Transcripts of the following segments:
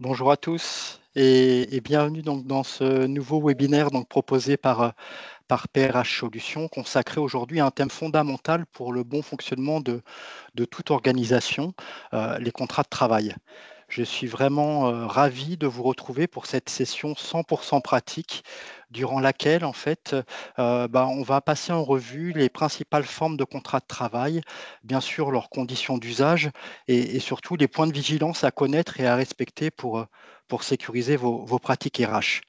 Bonjour à tous et bienvenue donc dans ce nouveau webinaire donc proposé par PRH Solutions, consacré aujourd'hui à un thème fondamental pour le bon fonctionnement de toute organisation, les contrats de travail. Je suis vraiment ravi de vous retrouver pour cette session 100% pratique, durant laquelle, en fait, on va passer en revue les principales formes de contrats de travail, bien sûr leurs conditions d'usage et surtout les points de vigilance à connaître et à respecter pour sécuriser vos pratiques RH.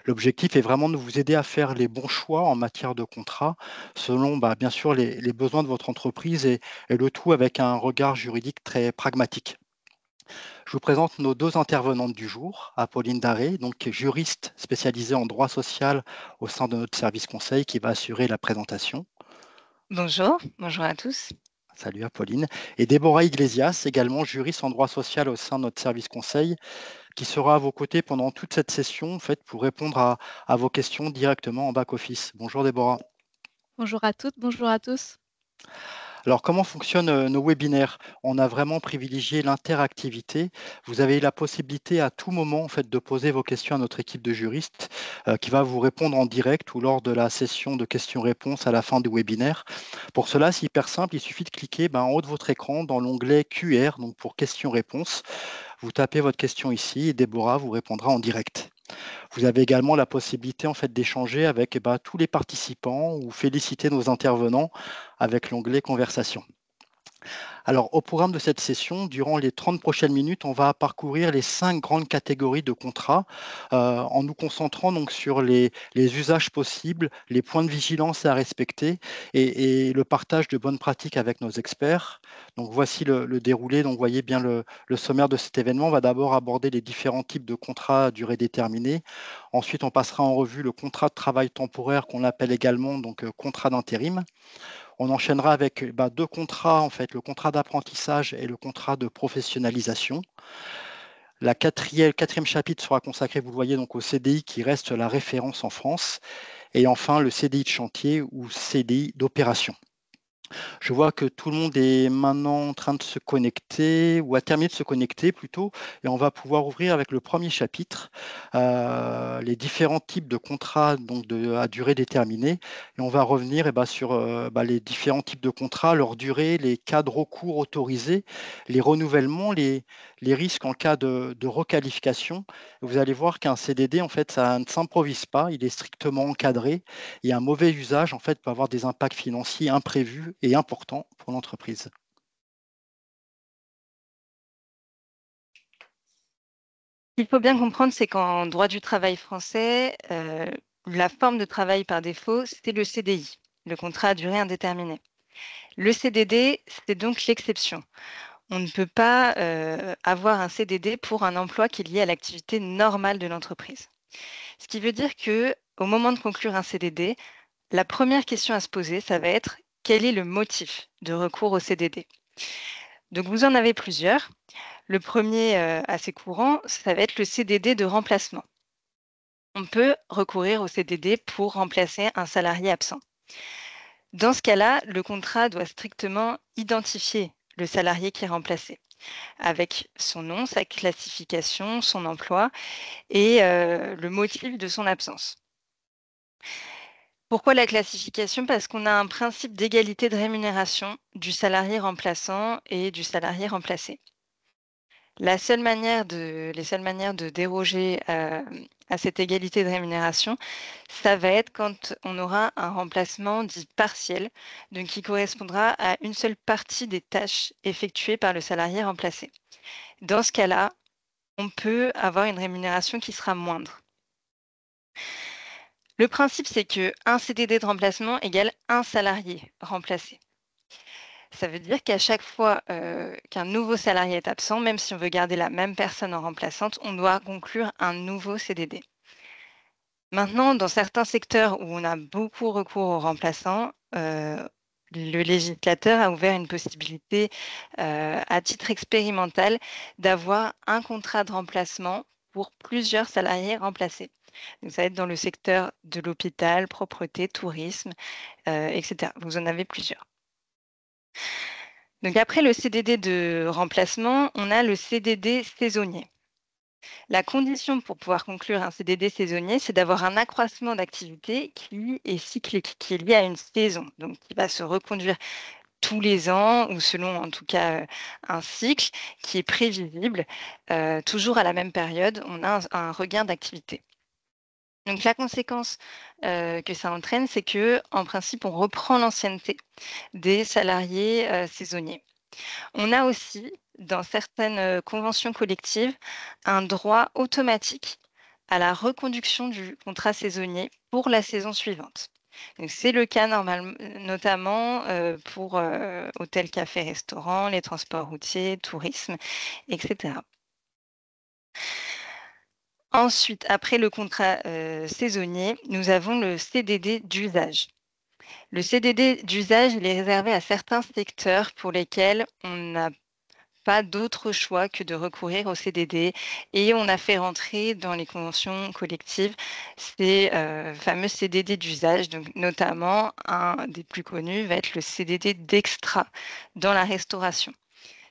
L'objectif est vraiment de vous aider à faire les bons choix en matière de contrat, selon bien sûr les besoins de votre entreprise et le tout avec un regard juridique très pragmatique. Je vous présente nos deux intervenantes du jour, Apolline Daré, donc juriste spécialisée en droit social au sein de notre service conseil qui va assurer la présentation. Bonjour, bonjour à tous. Salut Apolline. Et Déborah Iglesias, également juriste en droit social au sein de notre service conseil, qui sera à vos côtés pendant toute cette session en fait, pour répondre à vos questions directement en back-office. Bonjour Déborah. Bonjour à toutes, bonjour à tous. Alors, comment fonctionnent nos webinaires? On a vraiment privilégié l'interactivité. Vous avez la possibilité à tout moment en fait, de poser vos questions à notre équipe de juristes qui va vous répondre en direct ou lors de la session de questions-réponses à la fin du webinaire. Pour cela, c'est hyper simple. Il suffit de cliquer en haut de votre écran dans l'onglet QR, donc pour questions-réponses. Vous tapez votre question ici et Déborah vous répondra en direct. Vous avez également la possibilité en fait, d'échanger avec tous les participants ou féliciter nos intervenants avec l'onglet Conversation. Alors, au programme de cette session, durant les 30 prochaines minutes, on va parcourir les 5 grandes catégories de contrats en nous concentrant donc sur les usages possibles, les points de vigilance à respecter et le partage de bonnes pratiques avec nos experts. Donc, voici le déroulé. Donc, vous voyez bien le sommaire de cet événement. On va d'abord aborder les différents types de contrats à durée déterminée. Ensuite, on passera en revue le contrat de travail temporaire qu'on appelle également donc, contrat d'intérim. On enchaînera avec deux contrats, en fait, le contrat d'apprentissage et le contrat de professionnalisation. Quatrième chapitre sera consacré, vous le voyez, donc au CDI qui reste la référence en France. Et enfin, le CDI de chantier ou CDI d'opération. Je vois que tout le monde est maintenant en train de se connecter ou a terminé de se connecter plutôt, et on va pouvoir ouvrir avec le premier chapitre les différents types de contrats donc à durée déterminée, et on va revenir sur les différents types de contrats, leur durée, les cas de recours autorisés, les renouvellements, les risques en cas de requalification. Vous allez voir qu'un CDD, en fait, ça ne s'improvise pas, il est strictement encadré et un mauvais usage, en fait, peut avoir des impacts financiers imprévus et importants pour l'entreprise. Ce qu'il faut bien comprendre, c'est qu'en droit du travail français, la forme de travail par défaut, c'était le CDI, le contrat à durée indéterminée. Le CDD, c'est donc l'exception. On ne peut pas avoir un CDD pour un emploi qui est lié à l'activité normale de l'entreprise. Ce qui veut dire que, au moment de conclure un CDD, la première question à se poser, ça va être quel est le motif de recours au CDD? Donc vous en avez plusieurs. Le premier assez courant, ça va être le CDD de remplacement. On peut recourir au CDD pour remplacer un salarié absent. Dans ce cas-là, le contrat doit strictement identifier le salarié qui est remplacé, avec son nom, sa classification, son emploi et le motif de son absence. Pourquoi la classification? Parce qu'on a un principe d'égalité de rémunération du salarié remplaçant et du salarié remplacé. Les seules manières de déroger à cette égalité de rémunération, ça va être quand on aura un remplacement dit partiel, donc qui correspondra à une seule partie des tâches effectuées par le salarié remplacé. Dans ce cas-là, on peut avoir une rémunération qui sera moindre. Le principe, c'est qu'un CDD de remplacement égale un salarié remplacé. Ça veut dire qu'à chaque fois qu'un nouveau salarié est absent, même si on veut garder la même personne en remplaçante, on doit conclure un nouveau CDD. Maintenant, dans certains secteurs où on a beaucoup recours aux remplaçants, le législateur a ouvert une possibilité à titre expérimental d'avoir un contrat de remplacement pour plusieurs salariés remplacés. Donc, ça va être dans le secteur de l'hôpital, propreté, tourisme, etc. Vous en avez plusieurs. Donc après le CDD de remplacement, on a le CDD saisonnier. La condition pour pouvoir conclure un CDD saisonnier, c'est d'avoir un accroissement d'activité qui est cyclique, qui est lié à une saison, donc qui va se reconduire tous les ans ou selon en tout cas un cycle qui est prévisible. Toujours à la même période, on a un regain d'activité. Donc la conséquence que ça entraîne, c'est que en principe, on reprend l'ancienneté des salariés saisonniers. On a aussi, dans certaines conventions collectives, un droit automatique à la reconduction du contrat saisonnier pour la saison suivante. Donc, c'est le cas notamment pour hôtels, cafés, restaurants, les transports routiers, tourisme, etc. Ensuite, après le contrat saisonnier, nous avons le CDD d'usage. Le CDD d'usage, il est réservé à certains secteurs pour lesquels on n'a pas d'autre choix que de recourir au CDD et on a fait rentrer dans les conventions collectives ces fameux CDD d'usage. Donc, notamment, un des plus connus va être le CDD d'extra dans la restauration.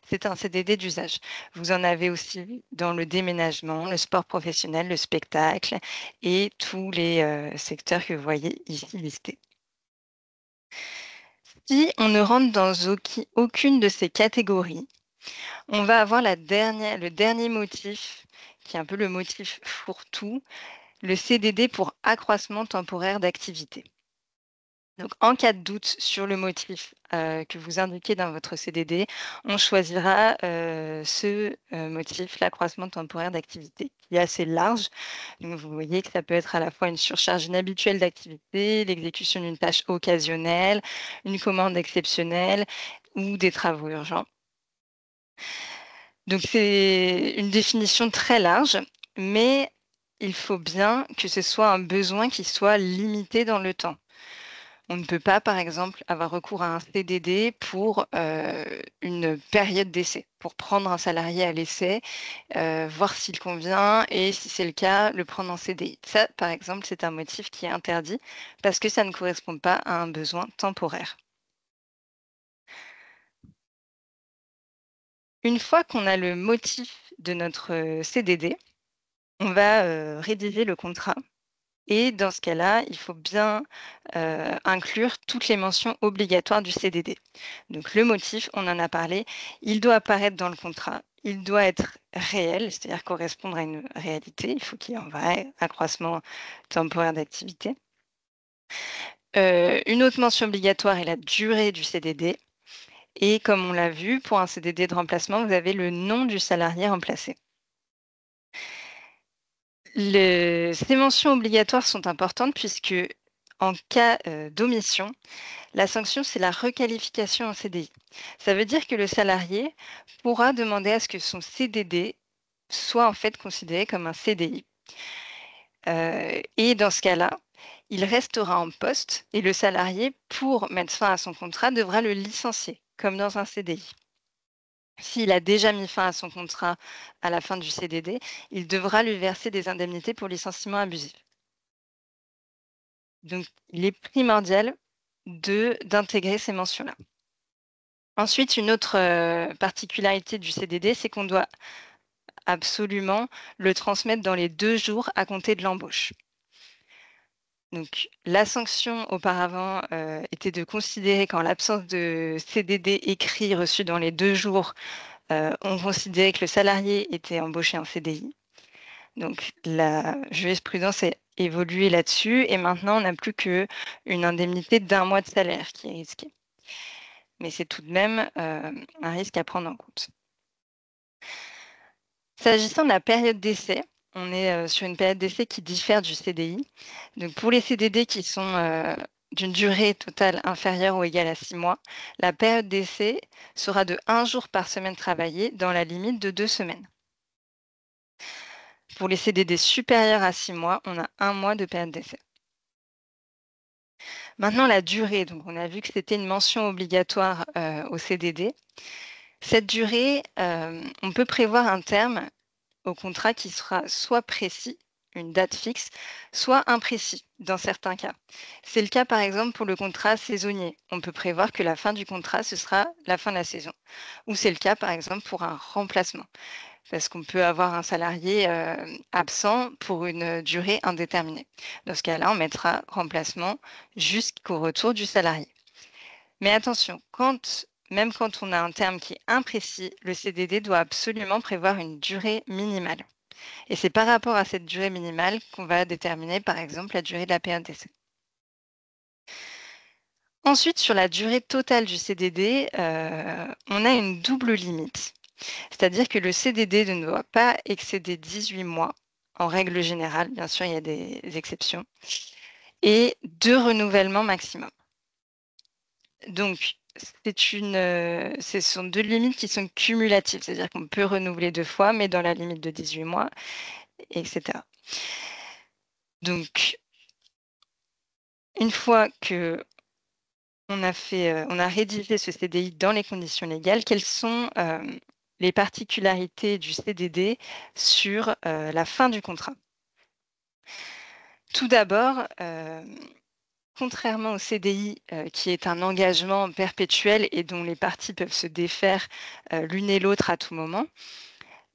C'est un CDD d'usage. Vous en avez aussi dans le déménagement, le sport professionnel, le spectacle et tous les secteurs que vous voyez ici listés. Si on ne rentre dans aucune de ces catégories, on va avoir le dernier motif, qui est un peu le motif fourre-tout, le CDD pour accroissement temporaire d'activité. Donc, en cas de doute sur le motif que vous indiquez dans votre CDD, on choisira ce motif, l'accroissement temporaire d'activité, qui est assez large. Donc, vous voyez que ça peut être à la fois une surcharge inhabituelle d'activité, l'exécution d'une tâche occasionnelle, une commande exceptionnelle ou des travaux urgents. Donc, c'est une définition très large, mais il faut bien que ce soit un besoin qui soit limité dans le temps. On ne peut pas, par exemple, avoir recours à un CDD pour une période d'essai, pour prendre un salarié à l'essai, voir s'il convient et si c'est le cas, le prendre en CDI. Ça, par exemple, c'est un motif qui est interdit parce que ça ne correspond pas à un besoin temporaire. Une fois qu'on a le motif de notre CDD, on va rédiger le contrat. Et dans ce cas-là, il faut bien inclure toutes les mentions obligatoires du CDD. Donc le motif, on en a parlé, il doit apparaître dans le contrat, il doit être réel, c'est-à-dire correspondre à une réalité, il faut qu'il y ait un vrai accroissement temporaire d'activité. Une autre mention obligatoire est la durée du CDD. Et comme on l'a vu, pour un CDD de remplacement, vous avez le nom du salarié remplacé. Ces mentions obligatoires sont importantes puisque en cas d'omission, la sanction, c'est la requalification en CDI. Ça veut dire que le salarié pourra demander à ce que son CDD soit en fait considéré comme un CDI. Et dans ce cas-là, il restera en poste et le salarié, pour mettre fin à son contrat, devra le licencier, comme dans un CDI. S'il a déjà mis fin à son contrat à la fin du CDD, il devra lui verser des indemnités pour licenciement abusif. Donc, il est primordial d'intégrer ces mentions-là. Ensuite, une autre particularité du CDD, c'est qu'on doit absolument le transmettre dans les 2 jours à compter de l'embauche. Donc, la sanction auparavant était de considérer qu'en l'absence de CDD écrit reçu dans les 2 jours, on considérait que le salarié était embauché en CDI. Donc, la jurisprudence a évolué là-dessus et maintenant, on n'a plus qu'une indemnité d'1 mois de salaire qui est risquée. Mais c'est tout de même un risque à prendre en compte. S'agissant de la période d'essai, on est sur une période d'essai qui diffère du CDI. Donc, pour les CDD qui sont d'une durée totale inférieure ou égale à 6 mois, la période d'essai sera de 1 jour par semaine travaillée dans la limite de 2 semaines. Pour les CDD supérieurs à 6 mois, on a 1 mois de période d'essai. Maintenant, la durée. Donc, on a vu que c'était une mention obligatoire au CDD. Cette durée, on peut prévoir un terme au contrat qui sera soit précis, une date fixe, soit imprécis dans certains cas. C'est le cas par exemple pour le contrat saisonnier. On peut prévoir que la fin du contrat, ce sera la fin de la saison. Ou c'est le cas par exemple pour un remplacement. parce qu'on peut avoir un salarié absent pour une durée indéterminée. Dans ce cas-là, on mettra remplacement jusqu'au retour du salarié. Mais attention, même quand on a un terme qui est imprécis, le CDD doit absolument prévoir une durée minimale. Et c'est par rapport à cette durée minimale qu'on va déterminer, par exemple, la durée de la période d'essai. Ensuite, sur la durée totale du CDD, on a une double limite. C'est-à-dire que le CDD ne doit pas excéder 18 mois, en règle générale, bien sûr, il y a des exceptions, et 2 renouvellements maximum. Donc, ce sont 2 limites qui sont cumulatives, c'est-à-dire qu'on peut renouveler 2 fois, mais dans la limite de 18 mois, etc. Donc, une fois que on a rédigé ce CDI dans les conditions légales, quelles sont les particularités du CDD sur la fin du contrat? Tout d'abord, contrairement au CDI, qui est un engagement perpétuel et dont les parties peuvent se défaire l'une et l'autre à tout moment,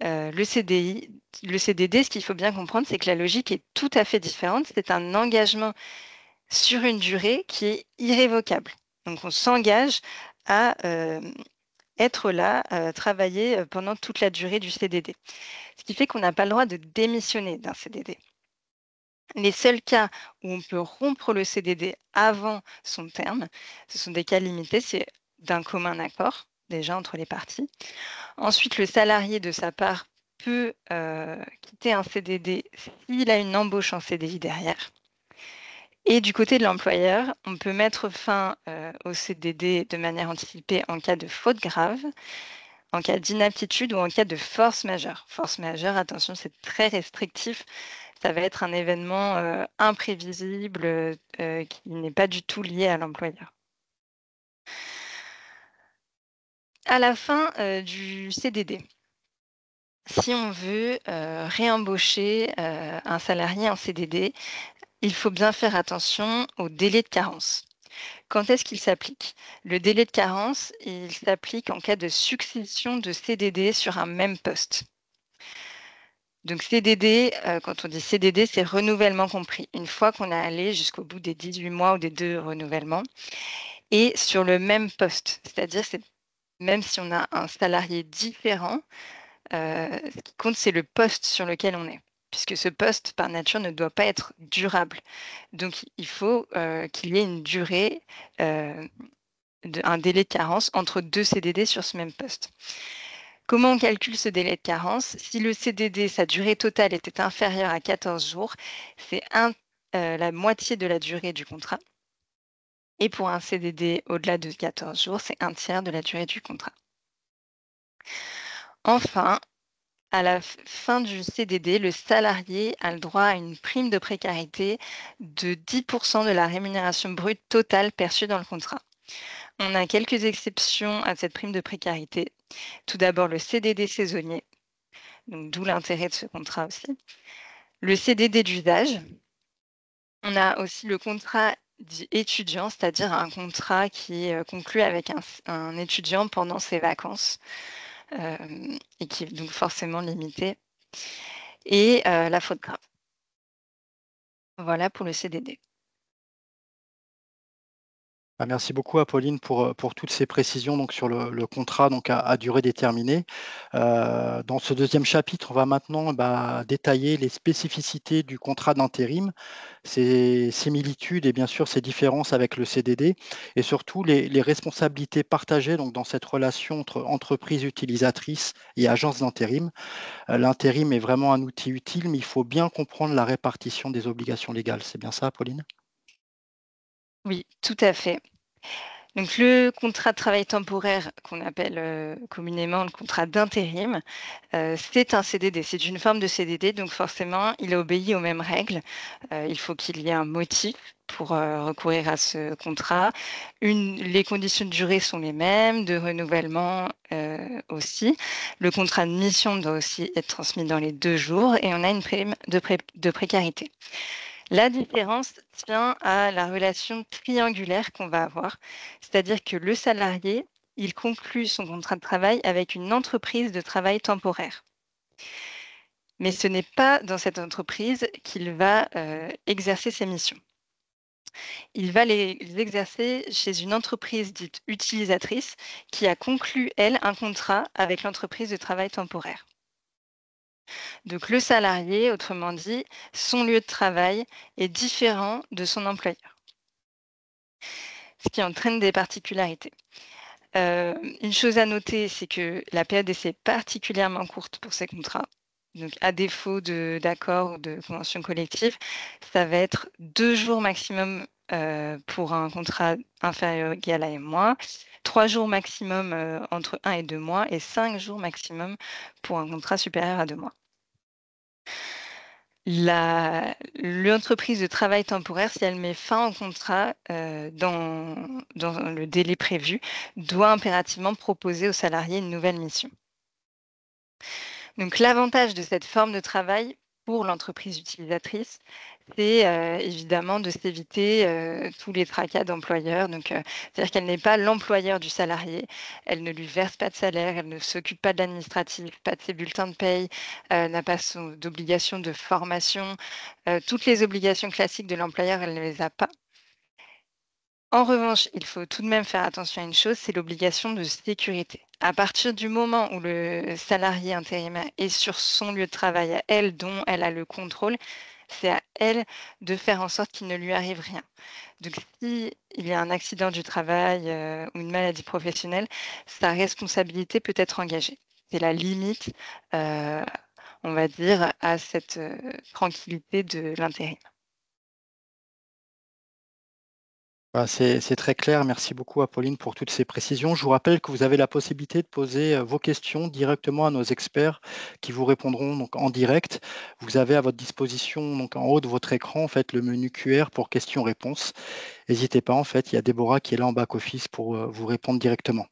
le CDD, ce qu'il faut bien comprendre, c'est que la logique est tout à fait différente. C'est un engagement sur une durée qui est irrévocable. Donc on s'engage à être là, travailler pendant toute la durée du CDD. Ce qui fait qu'on n'a pas le droit de démissionner d'un CDD. Les seuls cas où on peut rompre le CDD avant son terme, ce sont des cas limités, c'est d'un commun accord, déjà entre les parties. Ensuite, le salarié, de sa part, peut quitter un CDD s'il a une embauche en CDI derrière. Et du côté de l'employeur, on peut mettre fin au CDD de manière anticipée en cas de faute grave, en cas d'inaptitude ou en cas de force majeure. Force majeure, attention, c'est très restrictif. Ça va être un événement imprévisible qui n'est pas du tout lié à l'employeur. À la fin du CDD, si on veut réembaucher un salarié en CDD, il faut bien faire attention au délai de carence. Quand est-ce qu'il s'applique? Le délai de carence, il s'applique en cas de succession de CDD sur un même poste. Donc CDD, quand on dit CDD, c'est renouvellement compris. Une fois qu'on est allé jusqu'au bout des 18 mois ou des 2 renouvellements et sur le même poste. C'est-à-dire, même si on a un salarié différent, ce qui compte, c'est le poste sur lequel on est, puisque ce poste, par nature, ne doit pas être durable. Donc il faut qu'il y ait une durée, un délai de carence entre 2 CDD sur ce même poste. Comment on calcule ce délai de carence? Si le CDD, sa durée totale était inférieure à 14 jours, c'est la moitié de la durée du contrat. Et pour un CDD au-delà de 14 jours, c'est un tiers de la durée du contrat. Enfin, à la fin du CDD, le salarié a le droit à une prime de précarité de 10% de la rémunération brute totale perçue dans le contrat. On a quelques exceptions à cette prime de précarité. Tout d'abord, le CDD saisonnier, donc d'où l'intérêt de ce contrat aussi. Le CDD d'usage. On a aussi le contrat dit étudiant, c'est-à-dire un contrat qui est conclu avec un étudiant pendant ses vacances et qui est donc forcément limité. Et la faute grave. Voilà pour le CDD. Merci beaucoup Apolline pour toutes ces précisions donc sur le contrat donc à durée déterminée. Dans ce deuxième chapitre, on va maintenant détailler les spécificités du contrat d'intérim, ses similitudes et bien sûr ses différences avec le CDD et surtout les responsabilités partagées donc dans cette relation entre entreprise utilisatrice et agence d'intérim. L'intérim est vraiment un outil utile, mais il faut bien comprendre la répartition des obligations légales. C'est bien ça, Apolline? Oui, tout à fait. Donc le contrat de travail temporaire qu'on appelle communément le contrat d'intérim, c'est un CDD, c'est une forme de CDD, donc forcément il obéit aux mêmes règles. Il faut qu'il y ait un motif pour recourir à ce contrat. Les conditions de durée sont les mêmes, de renouvellement aussi. Le contrat de mission doit aussi être transmis dans les 2 jours et on a une prime de précarité. La différence tient à la relation triangulaire qu'on va avoir, c'est-à-dire que le salarié, il conclut son contrat de travail avec une entreprise de travail temporaire. Mais ce n'est pas dans cette entreprise qu'il va exercer ses missions. Il va les exercer chez une entreprise dite utilisatrice qui a conclu, elle, un contrat avec l'entreprise de travail temporaire. Donc le salarié, autrement dit, son lieu de travail est différent de son employeur, ce qui entraîne des particularités. Une chose à noter, c'est que la période d'essai est particulièrement courte pour ces contrats. Donc, à défaut d'accord ou de convention collective, ça va être 2 jours maximum pour un contrat inférieur ou égal à un mois, 3 jours maximum entre 1 et 2 mois et 5 jours maximum pour un contrat supérieur à 2 mois. L'entreprise de travail temporaire, si elle met fin au contrat dans le délai prévu, doit impérativement proposer au salarié une nouvelle mission. Donc l'avantage de cette forme de travail pour l'entreprise utilisatrice, c'est évidemment de s'éviter tous les tracas d'employeurs. Donc, c'est-à-dire qu'elle n'est pas l'employeur du salarié, elle ne lui verse pas de salaire, elle ne s'occupe pas de l'administratif, pas de ses bulletins de paye, n'a pas d'obligation de formation. Toutes les obligations classiques de l'employeur, elle ne les a pas. En revanche, il faut tout de même faire attention à une chose, c'est l'obligation de sécurité. À partir du moment où le salarié intérimaire est sur son lieu de travail à elle, dont elle a le contrôle, c'est à elle de faire en sorte qu'il ne lui arrive rien. Donc, s'il y a un accident du travail ou une maladie professionnelle, sa responsabilité peut être engagée. C'est la limite, on va dire, à cette tranquillité de l'intérim. C'est très clair. Merci beaucoup, Apolline, pour toutes ces précisions. Je vous rappelle que vous avez la possibilité de poser vos questions directement à nos experts qui vous répondront donc, en direct. Vous avez à votre disposition, donc, en haut de votre écran, en fait, le menu QR pour questions-réponses. N'hésitez pas, en fait, il y a Déborah qui est là en back-office pour vous répondre directement.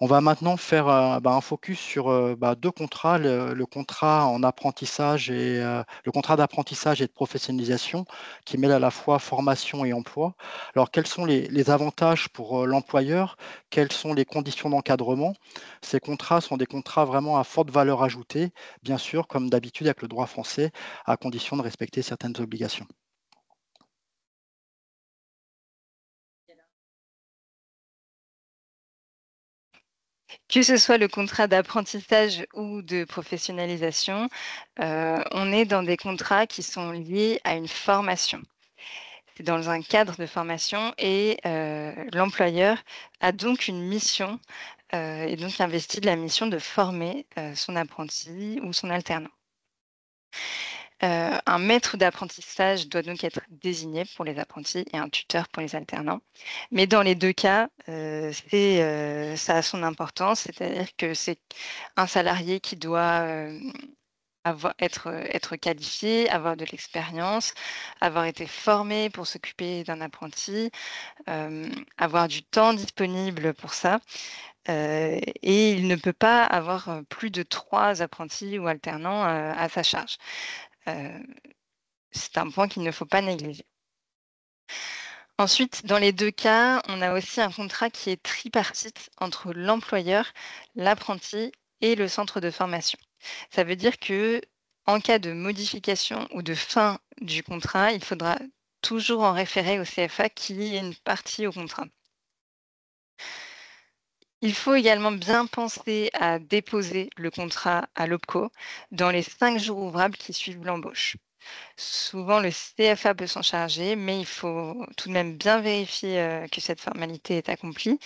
On va maintenant faire un focus sur 2 contrats, le contrat en apprentissage et le contrat d'apprentissage et de professionnalisation qui mêle à la fois formation et emploi. Alors, quels sont les avantages pour l'employeur? Quelles sont les conditions d'encadrement? Ces contrats sont des contrats vraiment à forte valeur ajoutée, bien sûr, comme d'habitude avec le droit français, à condition de respecter certaines obligations. Que ce soit le contrat d'apprentissage ou de professionnalisation, on est dans des contrats qui sont liés à une formation. C'est dans un cadre de formation et l'employeur a donc une mission et donc investit de la mission de former son apprenti ou son alternant. Un maître d'apprentissage doit donc être désigné pour les apprentis et un tuteur pour les alternants. Mais dans les 2 cas, ça a son importance, c'est-à-dire que c'est un salarié qui doit, être qualifié, avoir de l'expérience, avoir été formé pour s'occuper d'un apprenti, avoir du temps disponible pour ça, et il ne peut pas avoir, plus de 3 apprentis ou alternants, à sa charge. C'est un point qu'il ne faut pas négliger. Ensuite, dans les 2 cas, on a aussi un contrat qui est tripartite entre l'employeur, l'apprenti et le centre de formation. Ça veut dire que en cas de modification ou de fin du contrat, il faudra toujours en référer au CFA qui est une partie au contrat. Il faut également bien penser à déposer le contrat à l'OPCO dans les 5 jours ouvrables qui suivent l'embauche. Souvent, le CFA peut s'en charger, mais il faut tout de même bien vérifier que cette formalité est accomplie,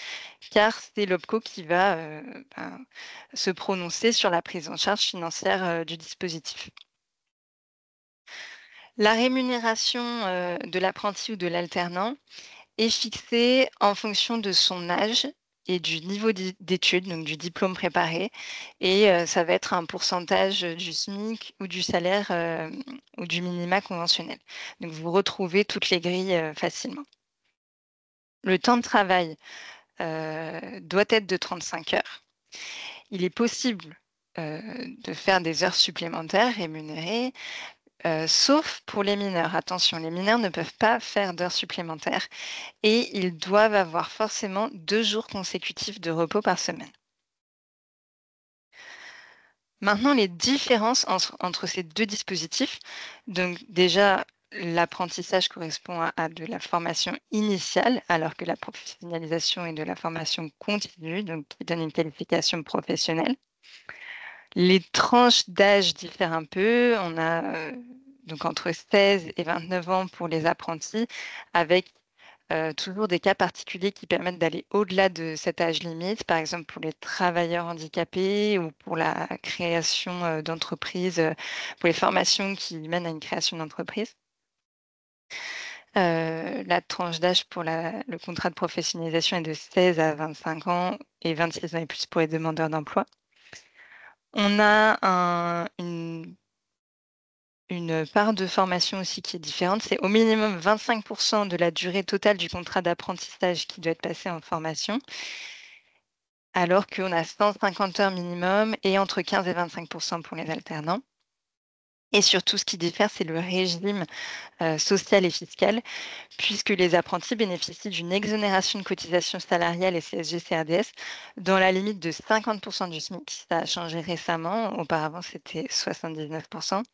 car c'est l'OPCO qui va se prononcer sur la prise en charge financière du dispositif. La rémunération de l'apprenti ou de l'alternant est fixée en fonction de son âge et du niveau d'études, donc du diplôme préparé. Et ça va être un pourcentage du SMIC ou du salaire ou du minima conventionnel. Donc vous retrouvez toutes les grilles facilement. Le temps de travail doit être de 35 heures. Il est possible de faire des heures supplémentaires rémunérées, sauf pour les mineurs. Attention, les mineurs ne peuvent pas faire d'heures supplémentaires et ils doivent avoir forcément 2 jours consécutifs de repos par semaine. Maintenant, les différences entre ces deux dispositifs, donc déjà, l'apprentissage correspond à de la formation initiale, alors que la professionnalisation est de la formation continue, donc qui donne une qualification professionnelle. Les tranches d'âge diffèrent un peu. On a donc entre 16 et 29 ans pour les apprentis, avec toujours des cas particuliers qui permettent d'aller au-delà de cet âge limite, par exemple pour les travailleurs handicapés ou pour la création d'entreprises, pour les formations qui mènent à une création d'entreprise. La tranche d'âge pour le contrat de professionnalisation est de 16 à 25 ans et 26 ans et plus pour les demandeurs d'emploi. On a une part de formation aussi qui est différente. C'est au minimum 25% de la durée totale du contrat d'apprentissage qui doit être passé en formation, alors qu'on a 150 heures minimum et entre 15 et 25% pour les alternants. Et surtout, ce qui diffère, c'est le régime social et fiscal, puisque les apprentis bénéficient d'une exonération de cotisation salariale et CSG-CRDS dans la limite de 50% du SMIC. Ça a changé récemment. Auparavant, c'était 79%.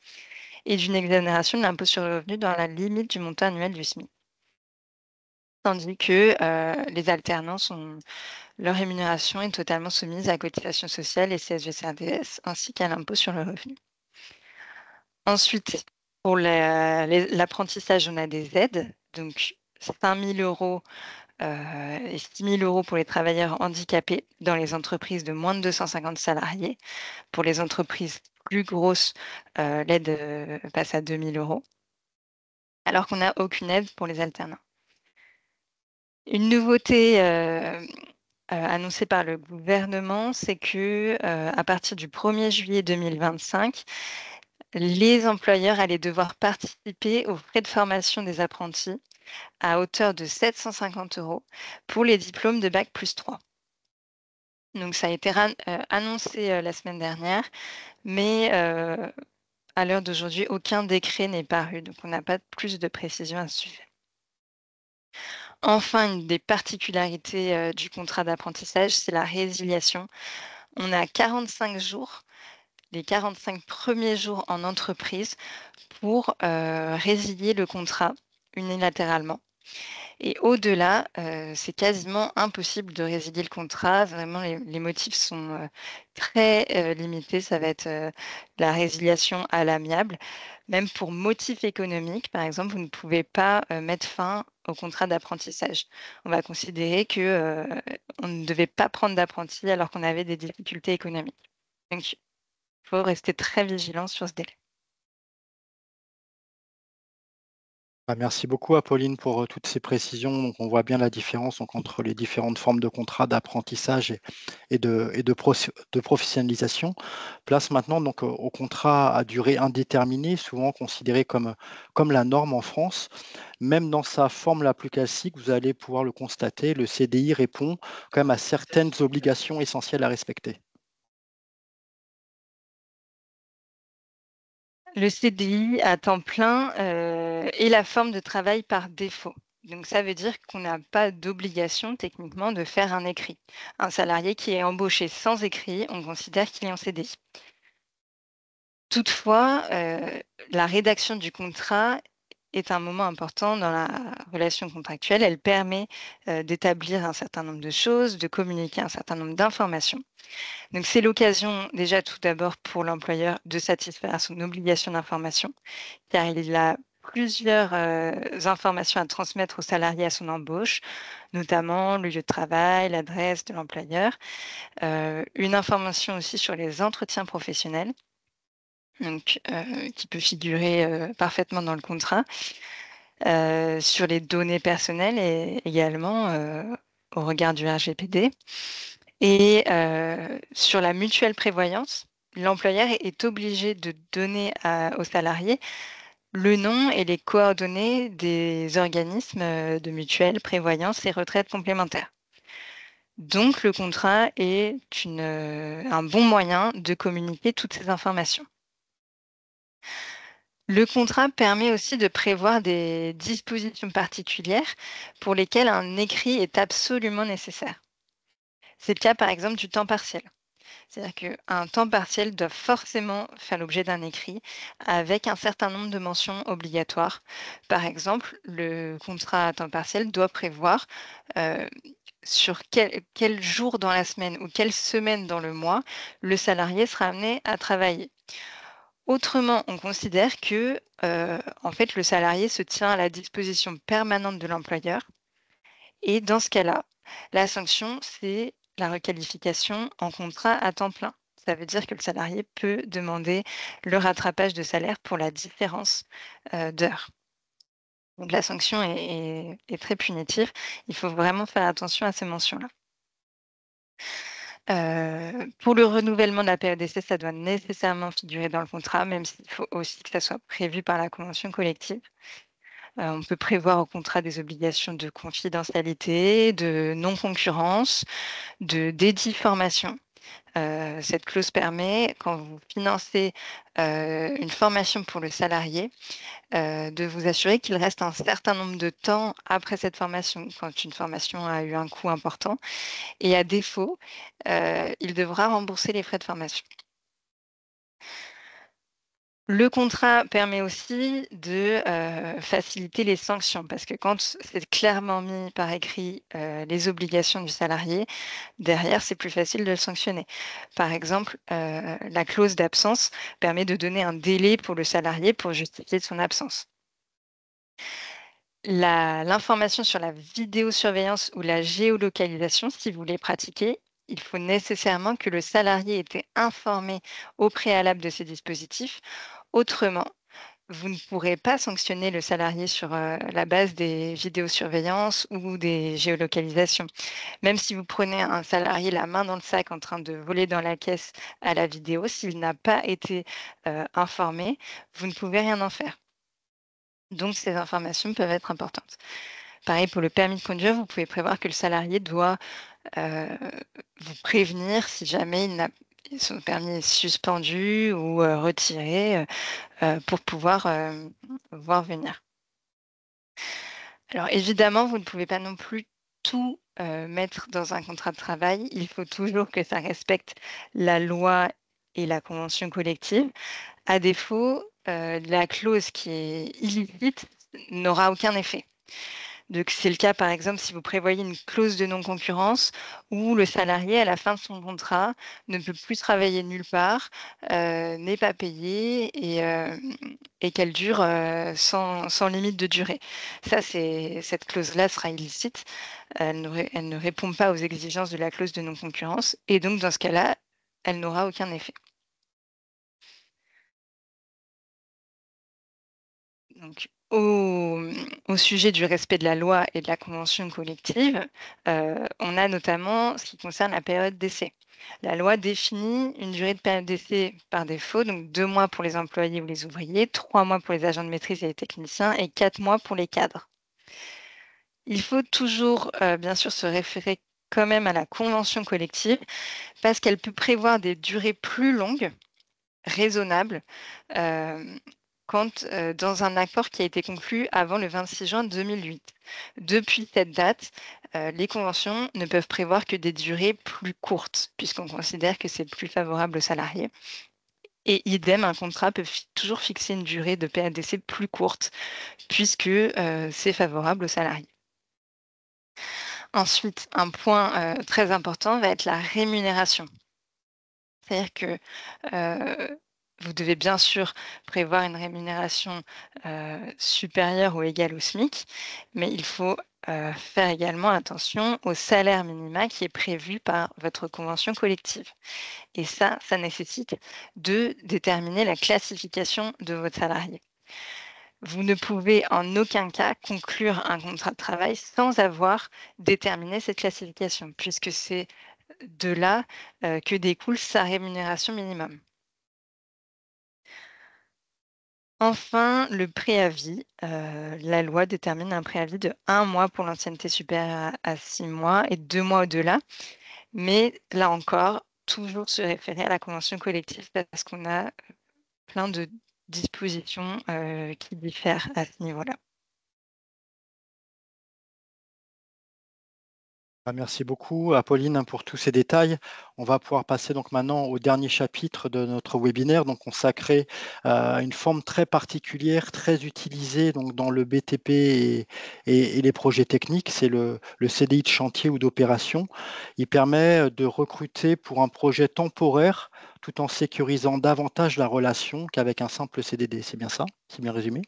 Et d'une exonération de l'impôt sur le revenu dans la limite du montant annuel du SMIC. Tandis que les alternants, leur rémunération est totalement soumise à la cotisation sociale et CSG-CRDS, ainsi qu'à l'impôt sur le revenu. Ensuite, pour l'apprentissage, on a des aides, donc 5 000 € et 6 000 € pour les travailleurs handicapés dans les entreprises de moins de 250 salariés. Pour les entreprises plus grosses, l'aide passe à 2 000 €, alors qu'on n'a aucune aide pour les alternants. Une nouveauté annoncée par le gouvernement, c'est que à partir du 1er juillet 2025, les employeurs allaient devoir participer aux frais de formation des apprentis à hauteur de 750 € pour les diplômes de bac+3. Donc ça a été annoncé la semaine dernière, mais à l'heure d'aujourd'hui, aucun décret n'est paru, donc on n'a pas plus de précisions à ce sujet. Enfin, une des particularités du contrat d'apprentissage, c'est la résiliation. On a 45 jours, les 45 premiers jours en entreprise pour résilier le contrat unilatéralement. Et au-delà, c'est quasiment impossible de résilier le contrat. Vraiment, les motifs sont très limités. Ça va être la résiliation à l'amiable. Même pour motif économique, par exemple, vous ne pouvez pas mettre fin au contrat d'apprentissage. On va considérer que on ne devait pas prendre d'apprenti alors qu'on avait des difficultés économiques. Donc, il faut rester très vigilant sur ce délai. Merci beaucoup, Apolline, pour toutes ces précisions. Donc, on voit bien la différence donc, entre les différentes formes de contrats d'apprentissage et de professionnalisation. Place maintenant donc, au contrat à durée indéterminée, souvent considéré comme la norme en France. Même dans sa forme la plus classique, vous allez pouvoir le constater, le CDI répond quand même à certaines obligations essentielles à respecter. Le CDI à temps plein est la forme de travail par défaut. Donc ça veut dire qu'on n'a pas d'obligation techniquement de faire un écrit. Un salarié qui est embauché sans écrit, on considère qu'il est en CDI. Toutefois, la rédaction du contrat est un moment important dans la relation contractuelle. Elle permet d'établir un certain nombre de choses, de communiquer un certain nombre d'informations. Donc, c'est l'occasion déjà tout d'abord pour l'employeur de satisfaire à son obligation d'information, car il a plusieurs informations à transmettre au salarié à son embauche, notamment le lieu de travail, l'adresse de l'employeur, une information aussi sur les entretiens professionnels, donc, qui peut figurer parfaitement dans le contrat, sur les données personnelles et également au regard du RGPD. Et sur la mutuelle prévoyance, l'employeur est obligé de donner aux salariés le nom et les coordonnées des organismes de mutuelle prévoyance et retraite complémentaire. Donc, le contrat est un bon moyen de communiquer toutes ces informations. Le contrat permet aussi de prévoir des dispositions particulières pour lesquelles un écrit est absolument nécessaire. C'est le cas, par exemple, du temps partiel. C'est-à-dire qu'un temps partiel doit forcément faire l'objet d'un écrit avec un certain nombre de mentions obligatoires. Par exemple, le contrat à temps partiel doit prévoir euh, sur quel jour dans la semaine ou quelle semaine dans le mois le salarié sera amené à travailler. Autrement, on considère que en fait, le salarié se tient à la disposition permanente de l'employeur et dans ce cas-là, la sanction, c'est la requalification en contrat à temps plein. Ça veut dire que le salarié peut demander le rattrapage de salaire pour la différence d'heures. Donc la sanction est très punitive. Il faut vraiment faire attention à ces mentions-là. Pour le renouvellement de la période d'essai, ça doit nécessairement figurer dans le contrat, même s'il faut aussi que ça soit prévu par la convention collective. On peut prévoir au contrat des obligations de confidentialité, de non-concurrence, de dédit formation. Cette clause permet, quand vous financez une formation pour le salarié, de vous assurer qu'il reste un certain nombre de temps après cette formation, quand une formation a eu un coût important. Et à défaut, il devra rembourser les frais de formation. Le contrat permet aussi de faciliter les sanctions parce que quand c'est clairement mis par écrit les obligations du salarié, derrière, c'est plus facile de le sanctionner. Par exemple, la clause d'absence permet de donner un délai pour le salarié pour justifier de son absence. L'information sur la vidéosurveillance ou la géolocalisation, si vous les pratiquez, il faut nécessairement que le salarié ait été informé au préalable de ces dispositifs. Autrement, vous ne pourrez pas sanctionner le salarié sur la base des vidéosurveillances ou des géolocalisations. Même si vous prenez un salarié la main dans le sac en train de voler dans la caisse à la vidéo, s'il n'a pas été informé, vous ne pouvez rien en faire. Donc, ces informations peuvent être importantes. Pareil pour le permis de conduire, vous pouvez prévoir que le salarié doit vous prévenir si jamais son permis est suspendu ou retiré pour pouvoir voir venir. Alors évidemment, vous ne pouvez pas non plus tout mettre dans un contrat de travail. Il faut toujours que ça respecte la loi et la convention collective. À défaut, la clause qui est illicite n'aura aucun effet. Donc, c'est le cas, par exemple, si vous prévoyez une clause de non-concurrence où le salarié, à la fin de son contrat, ne peut plus travailler nulle part, n'est pas payé et qu'elle dure sans limite de durée. Cette clause-là sera illicite. Elle ne répond pas aux exigences de la clause de non-concurrence et donc, dans ce cas-là, elle n'aura aucun effet. Donc, au sujet du respect de la loi et de la convention collective, on a notamment ce qui concerne la période d'essai. La loi définit une durée de période d'essai par défaut, donc 2 mois pour les employés ou les ouvriers, 3 mois pour les agents de maîtrise et les techniciens et 4 mois pour les cadres. Il faut toujours, bien sûr, se référer quand même à la convention collective parce qu'elle peut prévoir des durées plus longues, raisonnables, quand dans un accord qui a été conclu avant le 26 juin 2008. Depuis cette date, les conventions ne peuvent prévoir que des durées plus courtes, puisqu'on considère que c'est plus favorable aux salariés. Et idem, un contrat peut toujours fixer une durée de période d'essai plus courte, puisque c'est favorable aux salariés. Ensuite, un point très important va être la rémunération. C'est-à-dire que vous devez bien sûr prévoir une rémunération supérieure ou égale au SMIC, mais il faut faire également attention au salaire minima qui est prévu par votre convention collective. Et ça nécessite de déterminer la classification de votre salarié. Vous ne pouvez en aucun cas conclure un contrat de travail sans avoir déterminé cette classification, puisque c'est de là que découle sa rémunération minimum. Enfin, le préavis. La loi détermine un préavis de 1 mois pour l'ancienneté supérieure à 6 mois et 2 mois au-delà. Mais là encore, toujours se référer à la convention collective parce qu'on a plein de dispositions qui diffèrent à ce niveau-là. Merci beaucoup, Apolline, hein, pour tous ces détails. On va pouvoir passer donc maintenant au dernier chapitre de notre webinaire, donc consacré à une forme très particulière, très utilisée donc dans le BTP et les projets techniques. C'est le CDI de chantier ou d'opération. Il permet de recruter pour un projet temporaire tout en sécurisant davantage la relation qu'avec un simple CDD. C'est bien ça? C'est bien résumé?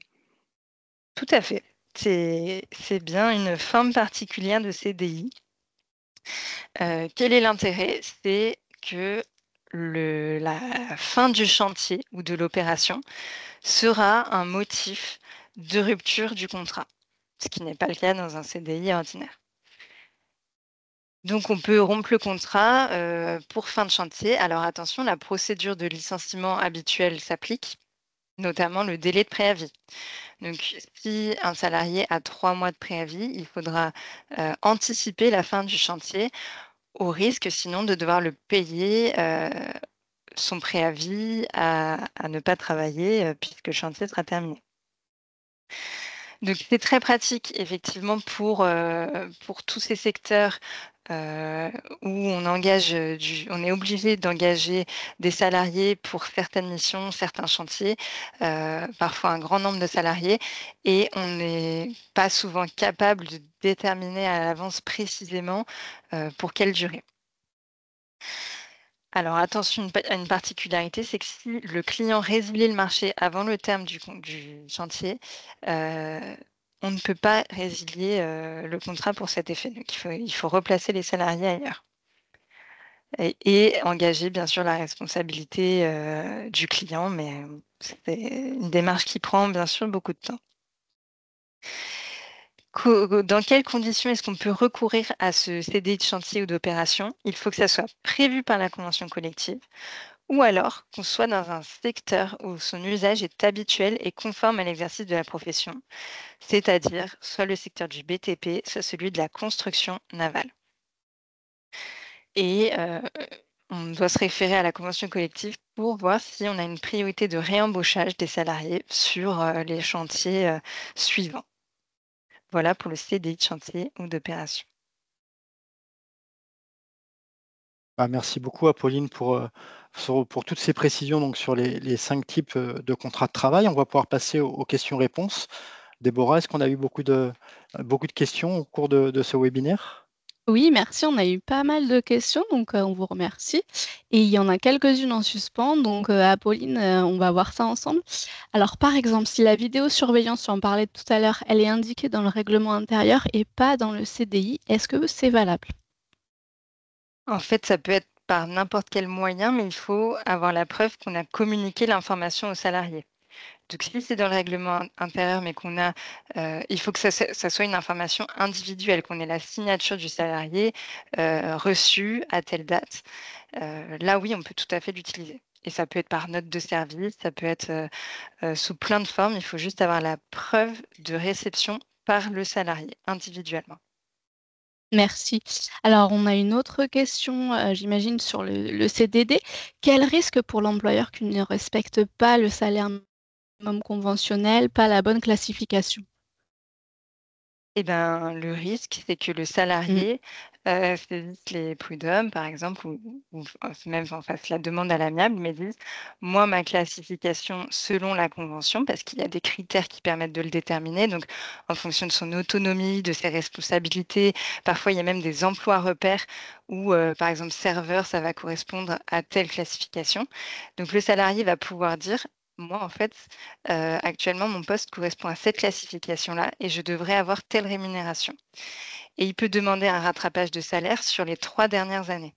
Tout à fait. C'est bien une forme particulière de CDI. Quel est l'intérêt? C'est que la fin du chantier ou de l'opération sera un motif de rupture du contrat, ce qui n'est pas le cas dans un CDI ordinaire. Donc on peut rompre le contrat, pour fin de chantier. Alors attention, la procédure de licenciement habituelle s'applique, notamment le délai de préavis. Donc si un salarié a 3 mois de préavis, il faudra, anticiper la fin du chantier, au risque sinon de devoir le payer, son préavis à ne pas travailler, puisque le chantier sera terminé. Donc c'est très pratique effectivement pour tous ces secteurs, où on est obligé d'engager des salariés pour certaines missions, certains chantiers, parfois un grand nombre de salariés et on n'est pas souvent capable de déterminer à l'avance précisément, pour quelle durée. Alors attention, à une particularité, c'est que si le client résilie le marché avant le terme du chantier, heu, on ne peut pas résilier, le contrat pour cet effet. Donc il faut replacer les salariés ailleurs et engager bien sûr la responsabilité, du client, mais c'est une démarche qui prend bien sûr beaucoup de temps. Dans quelles conditions est-ce qu'on peut recourir à ce CDI de chantier ou d'opération? Il faut que ça soit prévu par la convention collective. Ou alors qu'on soit dans un secteur où son usage est habituel et conforme à l'exercice de la profession, c'est-à-dire soit le secteur du BTP, soit celui de la construction navale. Et on doit se référer à la convention collective pour voir si on a une priorité de réembauchage des salariés sur les chantiers suivants. Voilà pour le CDI de chantier ou d'opération. Merci beaucoup, Apolline, pour toutes ces précisions donc, sur les 5 types de contrats de travail. On va pouvoir passer aux questions-réponses. Déborah, est-ce qu'on a eu beaucoup de questions au cours de ce webinaire? Oui, merci, on a eu pas mal de questions, donc on vous remercie et il y en a quelques-unes en suspens, donc Apolline, on va voir ça ensemble. Alors par exemple, si la vidéosurveillance, tu en parlais tout à l'heure, elle est indiquée dans le règlement intérieur et pas dans le CDI, est-ce que c'est valable? En fait, ça peut être par n'importe quel moyen, mais il faut avoir la preuve qu'on a communiqué l'information aux salariés. Donc si c'est dans le règlement intérieur, mais il faut que ça soit une information individuelle, qu'on ait la signature du salarié, reçue à telle date. Là oui, on peut tout à fait l'utiliser et ça peut être par note de service, ça peut être, sous plein de formes. Il faut juste avoir la preuve de réception par le salarié, individuellement. Merci. Alors on a une autre question, j'imagine sur le CDD. Quel risque pour l'employeur qui ne respecte pas le salaire minimum conventionnel, pas la bonne classification? Eh ben, le risque, c'est que le Mmh. salarié, saisisse les prud'hommes, par exemple, ou même en fasse la demande à l'amiable, mais dise: «Moi, ma classification selon la convention», parce qu'il y a des critères qui permettent de le déterminer, donc en fonction de son autonomie, de ses responsabilités. Parfois, il y a même des emplois repères où, par exemple, serveur, ça va correspondre à telle classification. Donc le salarié va pouvoir dire: «Moi, en fait, actuellement, mon poste correspond à cette classification-là et je devrais avoir telle rémunération» et il peut demander un rattrapage de salaire sur les 3 dernières années.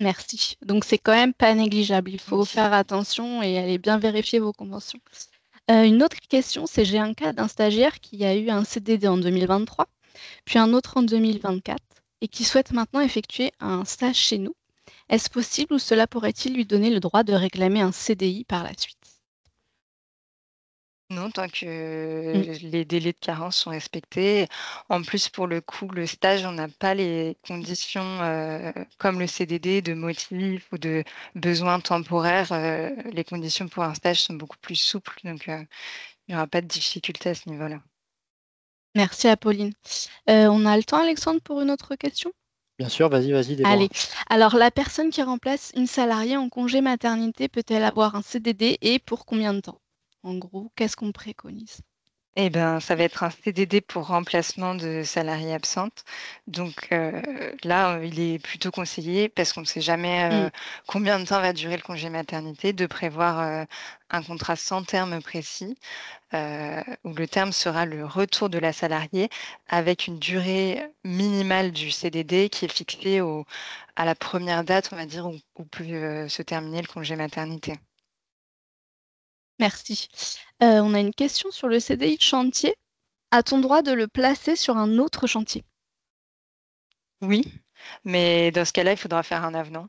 Merci. Donc c'est quand même pas négligeable. Il faut Oui. faire attention et aller bien vérifier vos conventions. Une autre question, c'est j'ai un cas d'un stagiaire qui a eu un CDD en 2023, puis un autre en 2024 et qui souhaite maintenant effectuer un stage chez nous. Est-ce possible ou cela pourrait-il lui donner le droit de réclamer un CDI par la suite? Non, tant Mmh. que les délais de carence sont respectés. En plus, pour le coup, le stage, on n'a pas les conditions, comme le CDD de motif ou de besoin temporaire, les conditions pour un stage sont beaucoup plus souples, donc il n'y aura pas de difficulté à ce niveau-là. Merci Apolline. On a le temps, Alexandre, pour une autre question? Bien sûr, vas-y, Déborah. Allez, alors la personne qui remplace une salariée en congé maternité peut-elle avoir un CDD et pour combien de temps? En gros, qu'est-ce qu'on préconise? Eh ben, ça va être un CDD pour remplacement de salariés absentes. Donc là, il est plutôt conseillé, parce qu'on ne sait jamais Hmm, combien de temps va durer le congé maternité, de prévoir un contrat sans terme précis, où le terme sera le retour de la salariée, avec une durée minimale du CDD qui est fixée à la première date, on va dire, où peut se terminer le congé maternité. merci. On a une question sur le CDI de chantier. A-t-on droit de le placer sur un autre chantier? Oui, mais dans ce cas-là, il faudra faire un avenant.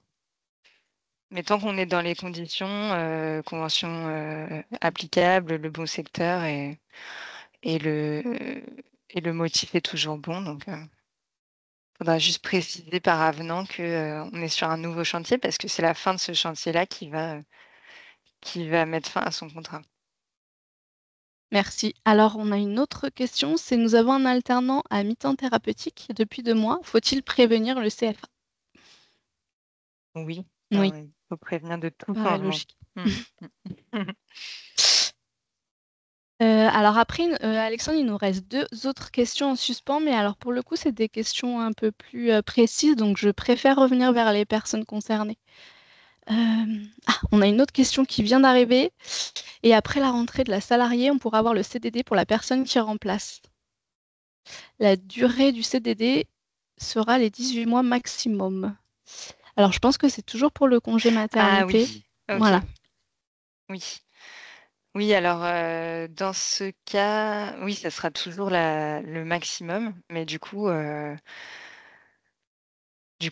Mais tant qu'on est dans les conditions, conventions applicables, le bon secteur et le motif est toujours bon. Donc, il faudra juste préciser par avenant qu'on est sur un nouveau chantier, parce que c'est la fin de ce chantier-là qui va mettre fin à son contrat. Merci. Alors, on a une autre question, c'est nous avons un alternant à mi-temps thérapeutique depuis 2 mois. Faut-il prévenir le CFA? Oui, Oui, il faut prévenir de tout paraît changement. logique. Mm. Alors après, Alexandre, il nous reste 2 autres questions en suspens, mais alors pour le coup, c'est des questions un peu plus, précises, donc je préfère revenir vers les personnes concernées. On a une autre question qui vient d'arriver. Et après la rentrée de la salariée, on pourra avoir le CDD pour la personne qui remplace. La durée du CDD sera les 18 mois maximum. Alors je pense que c'est toujours pour le congé Ah maternité. oui, ok, Voilà. oui. Oui, alors dans ce cas, oui, ça sera toujours le maximum, mais du coup,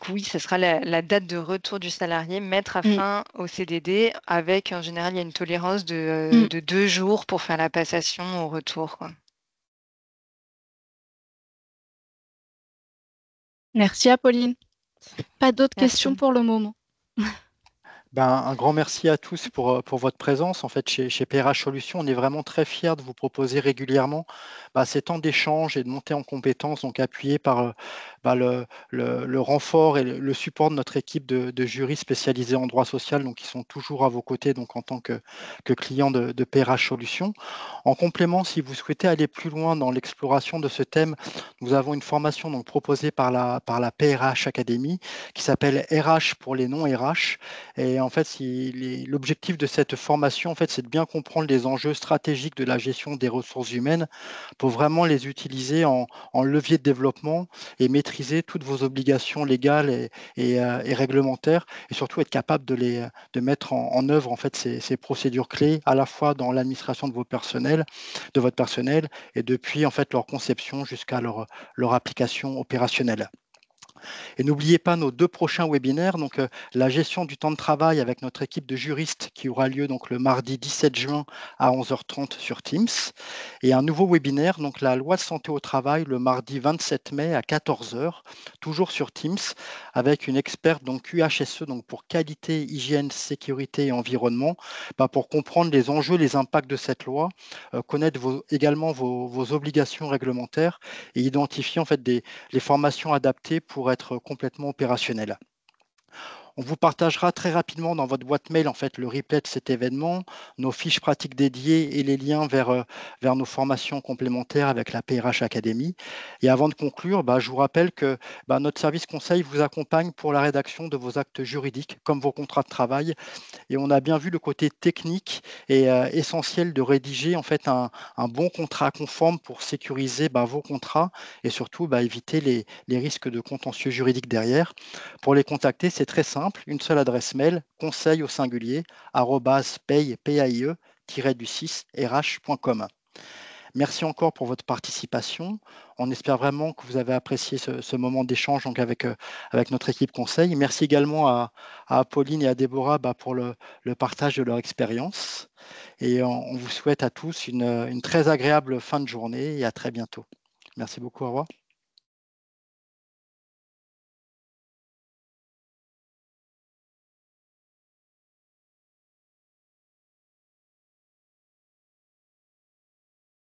oui, ça sera la date de retour du salarié, mettre à Mmh. fin au CDD, avec, en général, il y a une tolérance de, Mmh. de 2 jours pour faire la passation au retour, quoi. Merci Apolline. Pas d'autres questions Merci. pour le moment. Ben, un grand merci à tous pour votre présence. En fait, chez PRH Solutions, on est vraiment très fiers de vous proposer régulièrement ces temps d'échange et de montée en compétences, donc appuyés par le renfort et le support de notre équipe de juristes spécialisés en droit social, donc qui sont toujours à vos côtés, donc en tant que clients de PRH Solutions. En complément, si vous souhaitez aller plus loin dans l'exploration de ce thème, nous avons une formation donc proposée par la PRH Academy qui s'appelle RH pour les non-RH. Et en fait, l'objectif de cette formation, en fait, c'est de bien comprendre les enjeux stratégiques de la gestion des ressources humaines pour vraiment les utiliser en levier de développement et maîtriser toutes vos obligations légales et réglementaires, et surtout être capable de mettre en œuvre en fait ces procédures clés à la fois dans l'administration de votre personnel, et depuis en fait leur conception jusqu'à leur application opérationnelle. Et n'oubliez pas nos 2 prochains webinaires, donc la gestion du temps de travail avec notre équipe de juristes qui aura lieu donc le mardi 17 juin à 11h30 sur Teams, et un nouveau webinaire, donc la loi de santé au travail, le mardi 27 mai à 14h, toujours sur Teams, avec une experte donc QHSE, donc pour qualité, hygiène, sécurité et environnement, pour comprendre les enjeux, les impacts de cette loi, connaître également vos obligations réglementaires et identifier en fait les formations adaptées pour être complètement opérationnelles. On vous partagera très rapidement dans votre boîte mail en fait le replay de cet événement, nos fiches pratiques dédiées et les liens vers nos formations complémentaires avec la PRH Academy. Et avant de conclure, je vous rappelle que notre service conseil vous accompagne pour la rédaction de vos actes juridiques comme vos contrats de travail, et on a bien vu le côté technique et essentiel de rédiger en fait un bon contrat conforme pour sécuriser vos contrats et surtout éviter les risques de contentieux juridiques derrière. Pour les contacter, c'est très simple, une seule adresse mail, conseil au singulier, @paye-du6rh.com. Merci encore pour votre participation. On espère vraiment que vous avez apprécié ce moment d'échange donc avec notre équipe conseil. Merci également à Pauline et à Déborah pour le partage de leur expérience. Et on vous souhaite à tous une très agréable fin de journée et à très bientôt. Merci beaucoup. Au revoir.